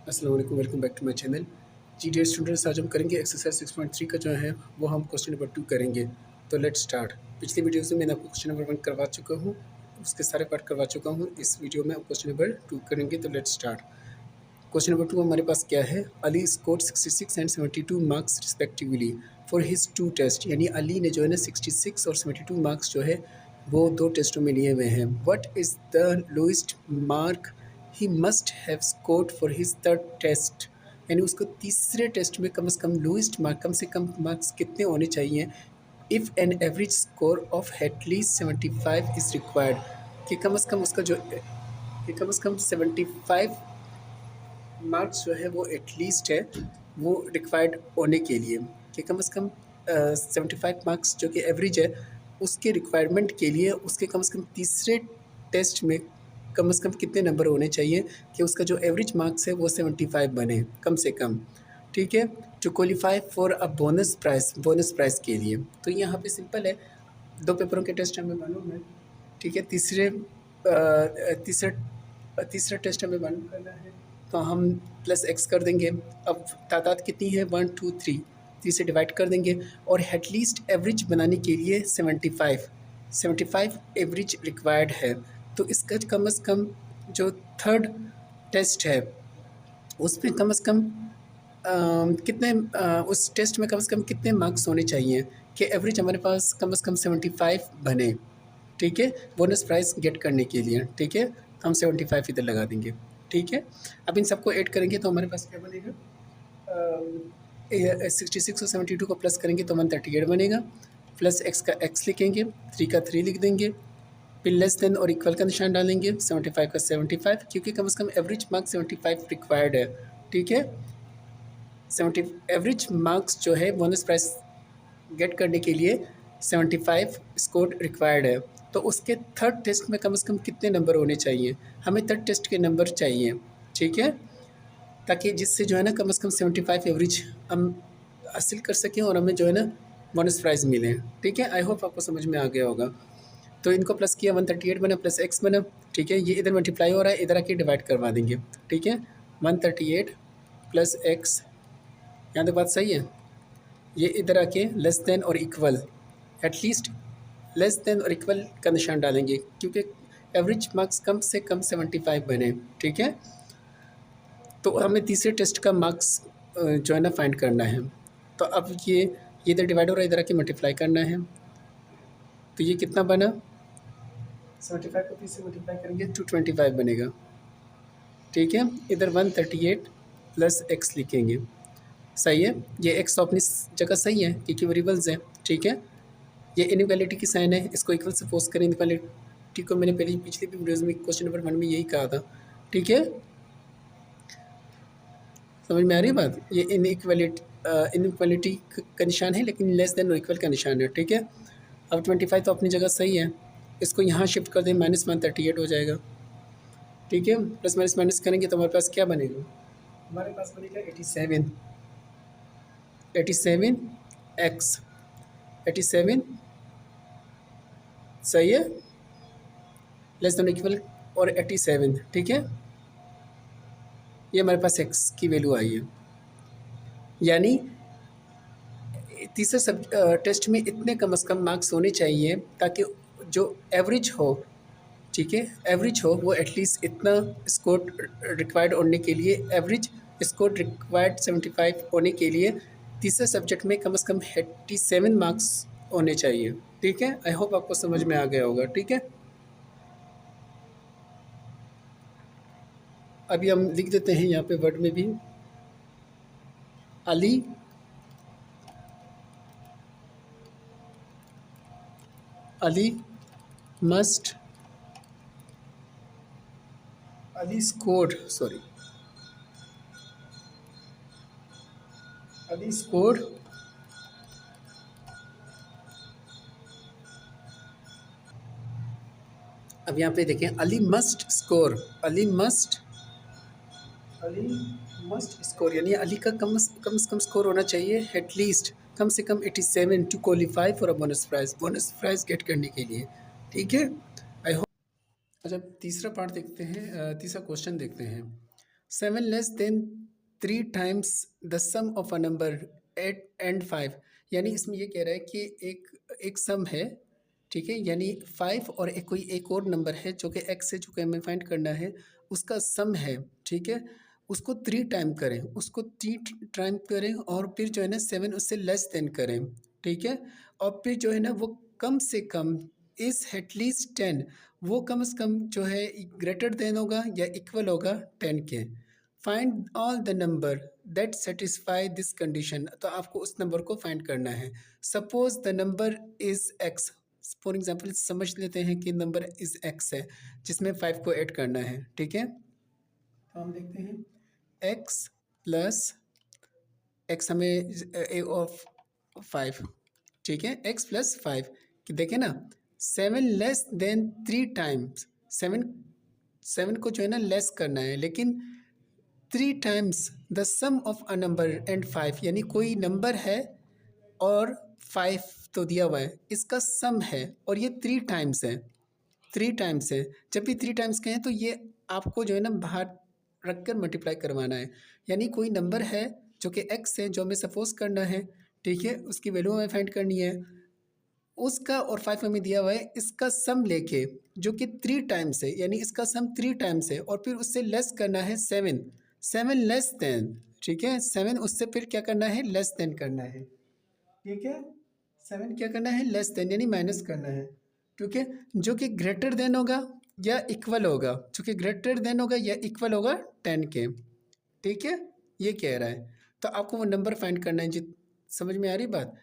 अस्सलाम वालेकुम, welcome back to my channel. जी डियर स्टूडेंट्स, आज हम करेंगे एक्सरसाइज 6.3 का जो है वो हम क्वेश्चन नंबर 2 करेंगे। तो लेट्स स्टार्ट। पिछली वीडियोज़ में मैंने आपको क्वेश्चन नंबर 1 करवा चुका हूँ, उसके सारे पार्ट करवा चुका हूँ। इस वीडियो में हम क्वेश्चन नंबर 2 करेंगे। तो लेट्स स्टार्ट। क्वेश्चन नंबर 2 हमारे पास क्या है? Ali scored 66 and 72 marks respectively for his 2 test. यानी अली ने जो है ना 66 और 72 मार्क्स जो है वो 2 टेस्टों में लिए हुए हैं। What is the lowest mark he must have scored for his third test. यानी उसको तीसरे टेस्ट में कम से कम लोएस्ट मार्क, कम से कम मार्क्स कितने होने चाहिए? If an average score of at least 75 is required. कि कम से कम उसका जो कि कम से कम 75 मार्क्स जो है वो एटलीस्ट है वो रिक्वायर्ड होने के लिए, कि कम से कम 75 मार्क्स जो कि एवरेज है उसके रिक्वायरमेंट के लिए उसके कम से कम तीसरे टेस्ट में कम से कम कितने नंबर होने चाहिए कि उसका जो एवरेज मार्क्स है वो 75 बने कम से कम। ठीक है, to qualify for a bonus prize के लिए। तो यहाँ पे सिंपल है, 2 पेपरों के टेस्ट हमें मालूम है। ठीक है, तीसरा टेस्ट हमें मालूम करना है, तो हम प्लस एक्स कर देंगे। अब तादाद कितनी है? 1 2 3, 3 से डिवाइड कर देंगे। और एटलीस्ट एवरेज बनाने के लिए 75 एवरेज रिक्वायर्ड है। तो इसका कम से कम जो थर्ड टेस्ट है उसमें कम से कम उस टेस्ट में कम से कम कितने मार्क्स होने चाहिए कि एवरेज हमारे पास कम से कम 75 बने। ठीक है, बोनस प्राइस गेट करने के लिए। ठीक है, हम 75 इधर लगा देंगे। ठीक है, अब इन सबको ऐड करेंगे तो हमारे पास क्या बनेगा? 66 और 72 को प्लस करेंगे तो 138 बनेगा। प्लस एक्स का एक्स लिखेंगे, 3 का 3 लिख देंगे, फिर लेस देन और इक्वल का निशान डालेंगे, 75 का 75, क्योंकि कम से कम एवरेज मार्क्स 75 रिक्वायर्ड है। ठीक है, 70 एवरेज मार्क्स जो है बोनस प्राइस गेट करने के लिए 75 स्कोर रिक्वायर्ड है। तो उसके थर्ड टेस्ट में कम से कम कितने नंबर होने चाहिए? हमें थर्ड टेस्ट के नंबर चाहिए। ठीक है, ताकि जिससे जो है ना कम से कम 75 एवरेज हम हासिल कर सकें और हमें जो है ना बोनस प्राइज़ मिले। ठीक है, आई होप आपको समझ में आ गया होगा। तो इनको प्लस किया, 138 बना, प्लस एक्स बना। ठीक है, ये इधर मल्टीप्लाई हो रहा है, इधर आके डिवाइड करवा देंगे। ठीक है, 138 प्लस एक्स, यहाँ तक बात सही है। ये इधर आके लेस देन और इक्वल, एटलीस्ट लेस देन और इक्वल का निशान डालेंगे, क्योंकि एवरेज मार्क्स कम से कम 75 बने। ठीक है, तो हमें तीसरे टेस्ट का मार्क्स जो है ना फाइंड करना है। तो अब ये इधर डिवाइड हो रहा है, इधर आके मल्टीप्लाई करना है। तो ये कितना बना? 75 को 30 से मल्टीप्लाई करेंगे 225 बनेगा। ठीक है, इधर 138 प्लस एक्स लिखेंगे। सही है, ये एक्स तो अपनी जगह सही है क्योंकि वेरिएबल्स हैं। ठीक है, ये इनइक्वालिटी की साइन है, इसको इक्वल से पोस्ट करें। इनइक्वालिटी को मैंने पिछली भी वीडियोज़ में क्वेश्चन नंबर 1 में यही कहा था। ठीक है, समझ में आ रही है बात? ये इनइक्वालिटी का निशान है, लेकिन लेस देन और इक्वल का निशान है। ठीक है, अब 25 तो अपनी जगह सही है, इसको यहाँ शिफ्ट कर दें, -138 हो जाएगा। ठीक है, प्लस माइनस माइनस करेंगे तो हमारे पास क्या बनेगा? हमारे पास बनेगा 87 एक्स 87 सही है, लेस देन इक्वल और 87। ठीक है, ये हमारे पास एक्स की वैल्यू आई है। यानी तीसरे टेस्ट में इतने कम से कम मार्क्स होने चाहिए ताकि जो एवरेज हो, ठीक है, एवरेज हो वो एटलीस्ट इतना स्कोर रिक्वायर्ड होने के लिए, एवरेज स्कोर रिक्वायर्ड 75 होने के लिए तीसरे सब्जेक्ट में कम से कम 87 मार्क्स होने चाहिए। ठीक है, आई होप आपको समझ में आ गया होगा। ठीक है, अभी हम लिख देते हैं यहाँ पे वर्ड में भी, अली मस्ट अली स्कोर्ड अब यहाँ पे देखें, अली मस्ट स्कोर, यानी अली का कम से कम स्कोर होना चाहिए एटलीस्ट कम से कम 87 to qualify for a bonus prize get करने के लिए। ठीक है, आई होप। अच्छा, तीसरा पार्ट देखते हैं, तीसरा क्वेश्चन देखते हैं। 7 less than 3 times the sum of a number eight and 5, यानी इसमें ये कह रहा है कि एक सम है, ठीक है, यानी 5 और कोई एक और नंबर है जो कि x है, जो कि हमें फाइंड करना है, उसका सम है, ठीक है, उसको 3 टाइम करें, उसको 3 टाइम करें और फिर जो है ना 7 उससे लेस देन करें, ठीक है, और फिर जो है ना वो कम से कम इज़ एटलीस्ट 10, वो कम से कम जो है ग्रेटर देन होगा या इक्वल होगा 10 के। Find all the number that satisfy this condition, तो आपको उस नंबर को फाइंड करना है। Suppose the number is x, for example समझ लेते हैं कि नंबर इज़ x है जिसमें 5 को ऐड करना है, ठीक है, तो हम देखते हैं x प्लस x हमें ऑफ 5, ठीक है, x प्लस 5 कि देखें ना 7 लेस देन 3 टाइम्स, 7 को जो है ना लेस करना है, लेकिन 3 times the sum of a number and 5, यानी कोई नंबर है और 5 तो दिया हुआ है, इसका सम है और ये 3 टाइम्स है, 3 टाइम्स है। जब भी 3 टाइम्स के हैं तो ये आपको जो है ना बाहर रख कर मल्टीप्लाई करवाना है, यानी कोई नंबर है जो कि x है, जो हमें सपोज करना है, ठीक है, उसकी वैल्यू हमें फाइंड करनी है, उसका और 5 हमें दिया हुआ है, इसका सम लेके जो कि 3 टाइम्स है, यानी इसका सम 3 टाइम्स है और फिर उससे लेस करना है 7, 7 लेस देन, ठीक है, 7 उससे फिर क्या करना है, लेस देन करना है, ठीक है, 7 क्या करना है, लेस देन यानी माइनस करना है, ठीक है, जो कि ग्रेटर देन होगा या इक्वल होगा, जो कि ग्रेटर देन होगा या इक्वल होगा 10 के, ठीक है, ये कह रहा है, तो आपको वो नंबर फाइंड करना है, जी समझ में आ रही बात।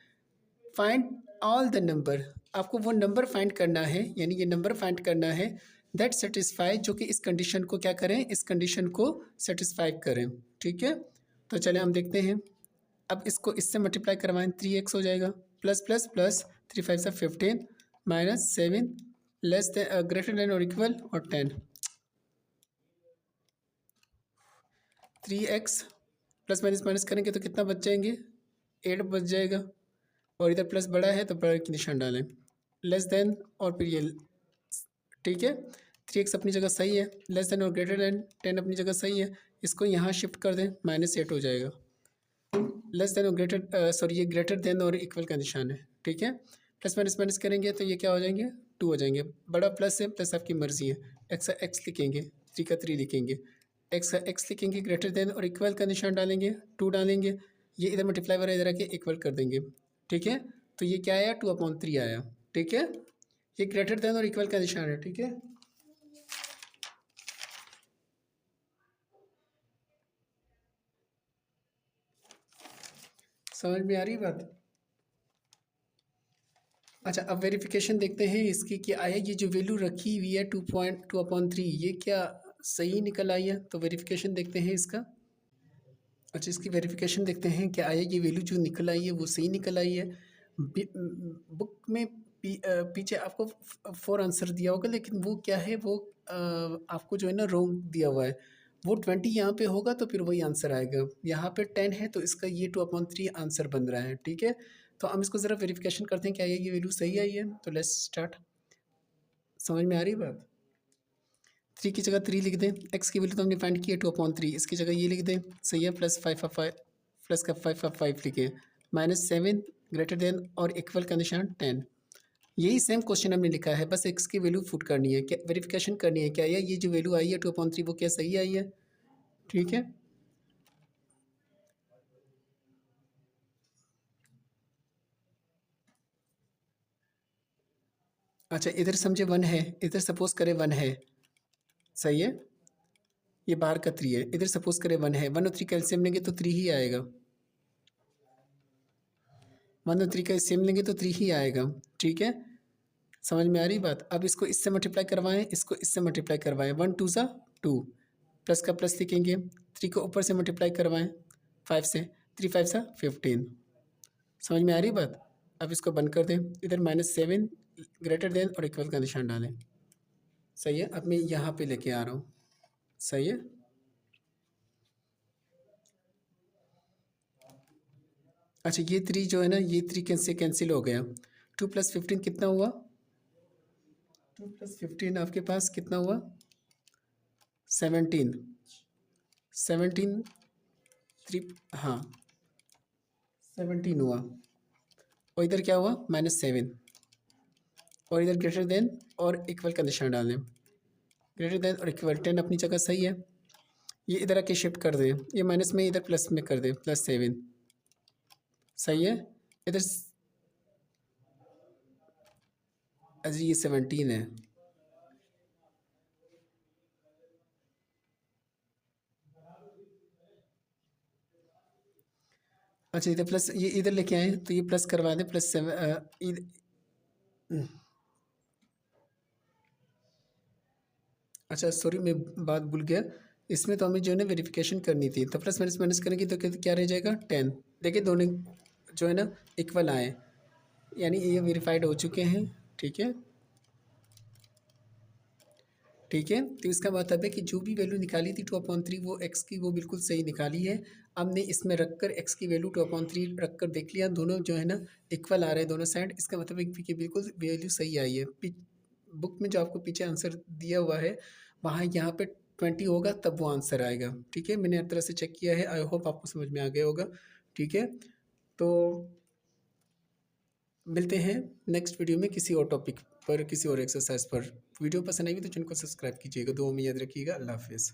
फाइंड ऑल द नंबर, आपको वो नंबर फाइंड करना है, यानी ये नंबर फाइंड करना है दैट सेटिस्फाई, जो कि इस कंडीशन को क्या करें, इस कंडीशन को सेटिस्फाई करें, ठीक है, तो चले हम देखते हैं। अब इसको इससे मल्टीप्लाई करवाएं, 3x हो जाएगा, plus plus plus 3 5 15 minus 7 less then greater than और इक्वल और 10, 3x प्लस माइनस माइनस करेंगे तो कितना बच जाएंगे, 8 बच जाएगा, और इधर प्लस बड़ा है तो बड़ा की निशान डालें, लेस देन और फिर ये, ठीक है, 3x अपनी जगह सही है, लेस देन और ग्रेटर देन 10 अपनी जगह सही है, इसको यहाँ शिफ्ट कर दें, -8 हो जाएगा, लेस देन और ग्रेटर सॉरी ये ग्रेटर देन और इक्वल का निशान है, ठीक है, प्लस माइनस माइनस करेंगे तो ये क्या हो जाएंगे, 2 हो जाएंगे, बड़ा प्लस है, प्लस आपकी मर्जी है, एक्स का एक्स लिखेंगे, 3 का 3 लिखेंगे, एक्स का एक्स लिखेंगे, ग्रेटर देन और इक्वल का निशान डालेंगे, 2 डालेंगे, ये इधर मल्टीप्लाई वाला इधर आके इक्वल कर देंगे, ठीक है, तो ये क्या आया, 2/3 आया, ठीक है, ये ग्रेटर देन और इक्वल का निशान है, ठीक है। समझ में आ रही बात। अच्छा, अब वेरिफिकेशन देखते हैं इसकी कि आया ये जो वैल्यू रखी हुई है 2.2/3 ये क्या सही निकल आई है, तो वेरिफिकेशन देखते हैं इसका। अच्छा, इसकी वेरिफिकेशन देखते हैं कि आया ये वैल्यू जो निकल आई है वो सही निकल आई है। बुक में पीछे आपको 4 आंसर दिया होगा, लेकिन वो क्या है, वो आपको जो है ना रॉन्ग दिया हुआ है, वो 20 यहाँ पे होगा तो फिर वही आंसर आएगा, यहाँ पे 10 है तो इसका ये 2/3 आंसर बन रहा है, ठीक है। तो हम इसको ज़रा वेरिफिकेशन करते हैं क्या ये वैल्यू सही आई है, तो लेट्स स्टार्ट। समझ में आ रही बात। 3 की जगह 3 लिख दें, x की वैल्यू तो हमने फाइंड की है 2/3, इसकी जगह ये लिख दें, सही है, प्लस 5 प्लस का 5 लिखे, -7 ग्रेटर देन और इक्वल का निशान 10, यही सेम क्वेश्चन हमने लिखा है, बस x की वैल्यू पुट करनी है, क्या वेरिफिकेशन करनी है क्या ये जो वैल्यू आई है 2/3 वो क्या सही आई है, ठीक है। अच्छा, इधर समझे 1 है, इधर सपोज करें 1 है, सही है, ये बाहर का 3 है, इधर सपोज करें 1 है, 1 और 3 का एलसीएम लेंगे तो 3 ही आएगा, 1 और 3 का एलसीएम लेंगे तो 3 ही आएगा, ठीक है। समझ में आ रही बात। अब इसको इससे मल्टीप्लाई करवाएं, इसको इससे मल्टीप्लाई करवाएं, 1 2 ज़ा 2, प्लस का प्लस लिखेंगे, 3 को ऊपर से मल्टीप्लाई करवाएं 5 से, 3 5 ज़ा 15। समझ में आ रही बात। अब इसको बंद कर दें, इधर -7 ग्रेटर देन और इक्वल का निशान डालें, सही है। अब मैं यहाँ पे लेके आ रहा हूँ, सही है। अच्छा, ये 3 जो है ना, ये 3 कैंसिल हो गया, 2 + 15 कितना हुआ, 2 + 15 आपके पास कितना हुआ, 17, 17 3, हाँ 17 हुआ, और इधर क्या हुआ -7, और इधर ग्रेटर देन और इक्वल का निशान डाल दें। ग्रेटर देन और इक्वल 10 अपनी जगह सही है। ये इधर आके शिफ्ट कर दें, ये माइनस में इधर प्लस में कर दें, +7 सही है। इधर अजी ये 17 है, अच्छा इधर प्लस, ये इधर लेके आए तो ये प्लस करवा दें, +7 अच्छा सॉरी मैं बात भूल गया, इसमें तो हमें जो है ना वेरिफिकेशन करनी थी, तो प्लस माइनस माइनस करेंगे तो क्या रह जाएगा 10। देखिए दोनों जो है ना इक्वल आए, यानी ये वेरीफाइड हो चुके हैं। ठीक है, ठीक है, तो इसका मतलब है कि जो भी वैल्यू निकाली थी 2/3 वो एक्स की वो बिल्कुल सही निकाली है। हमने इसमें रखकर एक्स की वैल्यू 2/3 रख कर देख लिया, दोनों जो है ना इक्वल आ रहे हैं दोनों साइड, इसका मतलब है कि बिल्कुल वैल्यू सही आई है। बुक में जो आपको पीछे आंसर दिया हुआ है वहाँ यहाँ पे 20 होगा तब वो आंसर आएगा। ठीक है, मैंने हर तरह से चेक किया है, आई होप आपको समझ में आ गया होगा। ठीक है, तो मिलते हैं नेक्स्ट वीडियो में किसी और टॉपिक पर, किसी और एक्सरसाइज पर। वीडियो पसंद आई तो चैनल को सब्सक्राइब कीजिएगा। दुआ में याद रखिएगा। अल्लाह हाफिज़।